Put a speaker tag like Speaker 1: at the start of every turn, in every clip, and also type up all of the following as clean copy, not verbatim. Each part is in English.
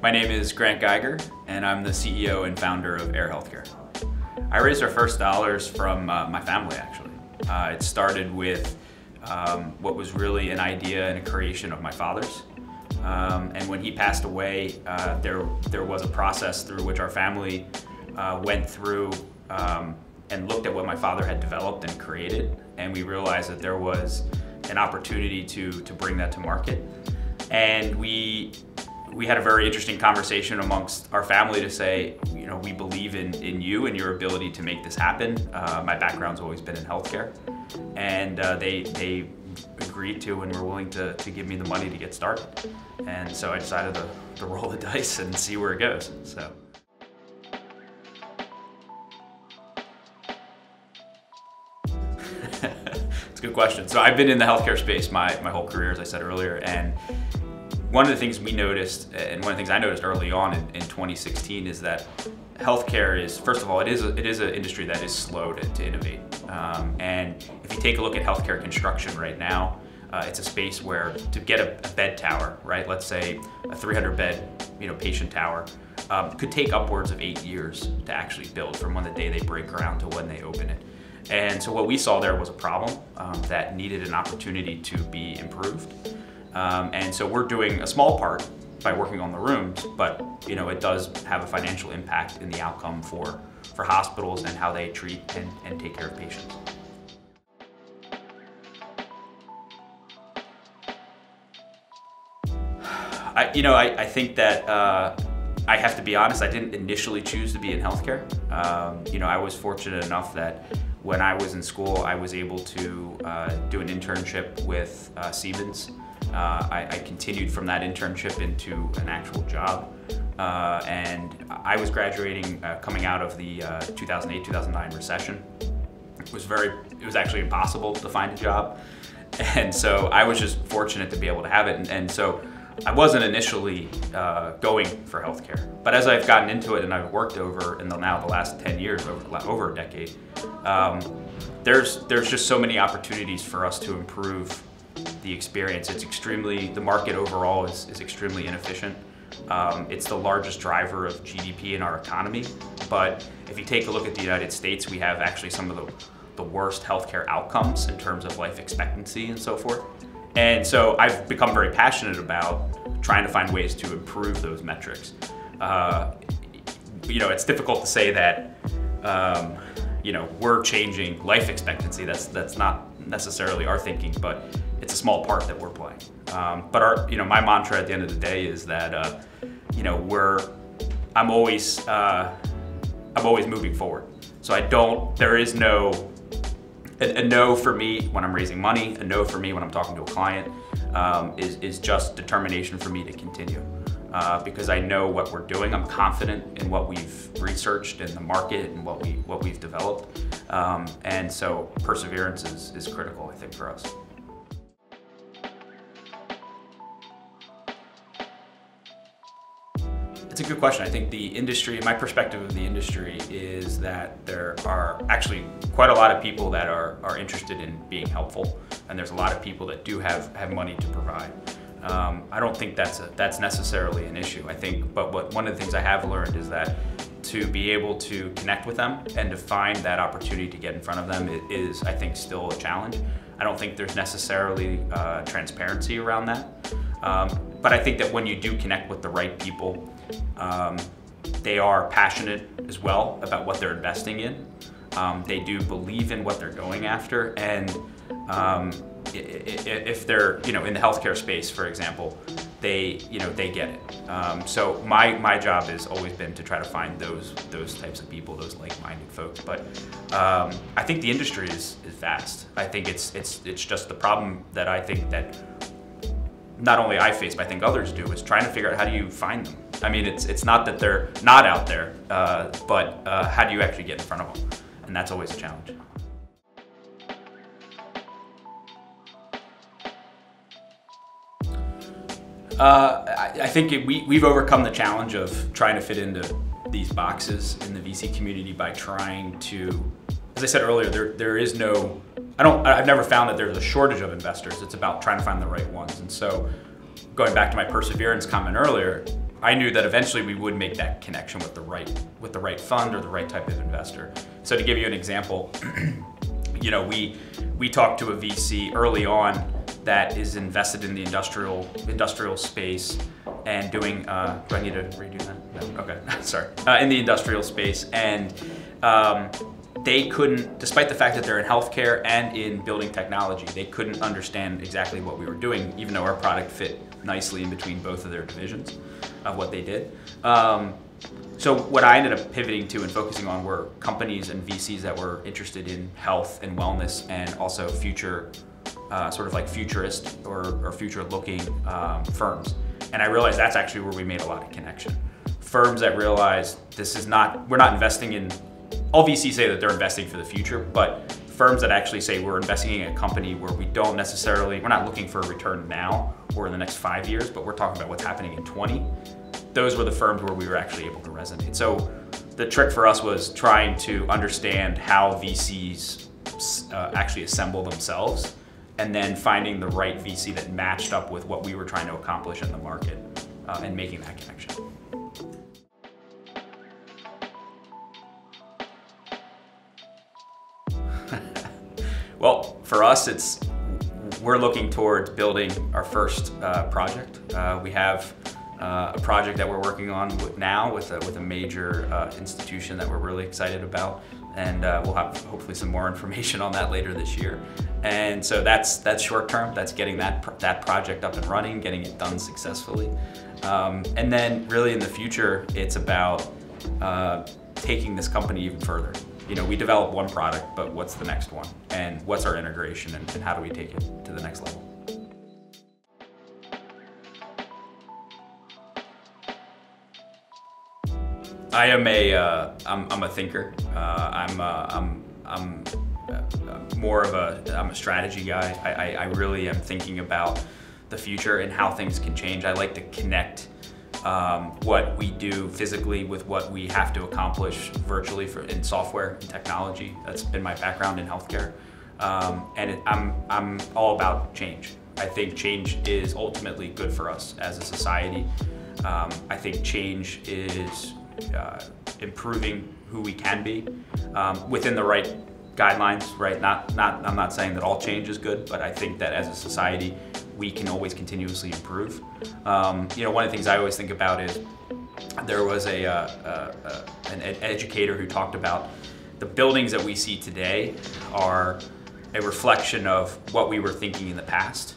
Speaker 1: My name is Grant Geiger, and I'm the CEO and founder of EIR Healthcare. I raised our first dollars from my family, actually. It started with what was really an idea and a creation of my father's. And when he passed away, there was a process through which our family went through and looked at what my father had developed and created, and we realized that there was an opportunity to bring that to market. And we had a very interesting conversation amongst our family to say, you know, we believe in you and your ability to make this happen. My background's always been in healthcare, and they agreed to and were willing to give me the money to get started. And so I decided to roll the dice and see where it goes. So. It's a good question. So I've been in the healthcare space my whole career, as I said earlier, and one of the things we noticed, and one of the things I noticed early on in 2016, is that healthcare is, first of all, it is an industry that is slow to innovate. And if you take a look at healthcare construction right now, it's a space where to get a bed tower, right? Let's say a 300-bed, patient tower, could take upwards of 8 years to actually build from when the day they break ground to when they open it. And so what we saw there was a problem that needed an opportunity to be improved. And so we're doing a small part by working on the rooms, but it does have a financial impact in the outcome for hospitals and how they treat and take care of patients. I think that I have to be honest, I didn't initially choose to be in healthcare. I was fortunate enough that when I was in school, I was able to do an internship with Siemens. I continued from that internship into an actual job. And I was graduating coming out of the 2008-2009 recession. It was actually impossible to find a job. And so I was just fortunate to be able to have it. And so I wasn't initially going for healthcare, but as I've gotten into it and I've worked over in the last 10 years, over a decade, there's just so many opportunities for us to improve the experience. The market overall is extremely inefficient. It's the largest driver of GDP in our economy, but if you take a look at the United States, we have actually some of the worst healthcare outcomes in terms of life expectancy and so forth. And so I've become very passionate about trying to find ways to improve those metrics. It's difficult to say that we're changing life expectancy. That's not necessarily our thinking, but it's a small part that we're playing. But my mantra at the end of the day is that I'm always moving forward. So there is a no for me when I'm raising money, a no for me when I'm talking to a client, is just determination for me to continue. Because I know what we're doing. I'm confident in what we've researched in the market and what we've developed. And so perseverance is critical, I think, for us. It's a good question. I think the industry, my perspective of the industry is that there are actually quite a lot of people that are interested in being helpful, and there's a lot of people that do have money to provide. I don't think that's necessarily an issue. I think, but one of the things I have learned is that to be able to connect with them and to find that opportunity to get in front of them is, I think, still a challenge. I don't think there's necessarily transparency around that. But I think that when you do connect with the right people, they are passionate as well about what they're investing in. They do believe in what they're going after, and if they're in the healthcare space, for example, they get it. So my job has always been to try to find those types of people, those like-minded folks. But I think the industry is vast. I think it's just the problem that I think that not only I face, but I think others do, is trying to figure out how do you find them. I mean, it's not that they're not out there, but how do you actually get in front of them? And that's always a challenge. I think we've overcome the challenge of trying to fit into these boxes in the VC community by trying to, as I said earlier, there is no, I've never found that there's a shortage of investors. It's about trying to find the right ones. And so going back to my perseverance comment earlier, I knew that eventually we would make that connection with the right fund or the right type of investor. So to give you an example, we talked to a VC early on that is invested in the industrial space and doing, do I need to redo that? No, okay, sorry. In the industrial space, and they couldn't, despite the fact that they're in healthcare and in building technology, they couldn't understand exactly what we were doing, even though our product fit nicely in between both of their divisions of what they did. So what I ended up pivoting to and focusing on were companies and VCs that were interested in health and wellness, and also future, sort of like futurist or future-looking firms. And I realized that's actually where we made a lot of connection. Firms that realize we're not investing in, all VCs say that they're investing for the future, but firms that actually say we're investing in a company where we're not looking for a return now or in the next 5 years, but we're talking about what's happening in 20. Those were the firms where we were actually able to resonate. So the trick for us was trying to understand how VCs actually assemble themselves, and then finding the right VC that matched up with what we were trying to accomplish in the market, and making that connection. Well, for us, we're looking towards building our first project. We have a project that we're working on now with a major institution that we're really excited about, and we'll have hopefully some more information on that later this year. And so that's short term. That's getting that project up and running, getting it done successfully, and then really in the future, it's about taking this company even further. We develop one product, but what's the next one? And what's our integration, and how do we take it to the next level? I am I'm a thinker. I'm a strategy guy. I really am thinking about the future and how things can change. I like to connect what we do physically with what we have to accomplish virtually in software and technology. That's been my background in healthcare. I'm all about change. I think change is ultimately good for us as a society. I think change is improving who we can be within the right guidelines, right? I'm not saying that all change is good, but I think that as a society, we can always continuously improve. One of the things I always think about is there was an educator who talked about the buildings that we see today are a reflection of what we were thinking in the past.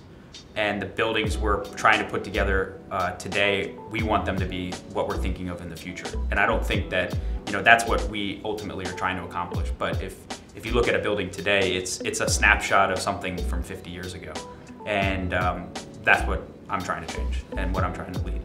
Speaker 1: And the buildings we're trying to put together today, we want them to be what we're thinking of in the future. And I don't think that, that's what we ultimately are trying to accomplish. But if you look at a building today, it's a snapshot of something from 50 years ago. And that's what I'm trying to change and what I'm trying to lead.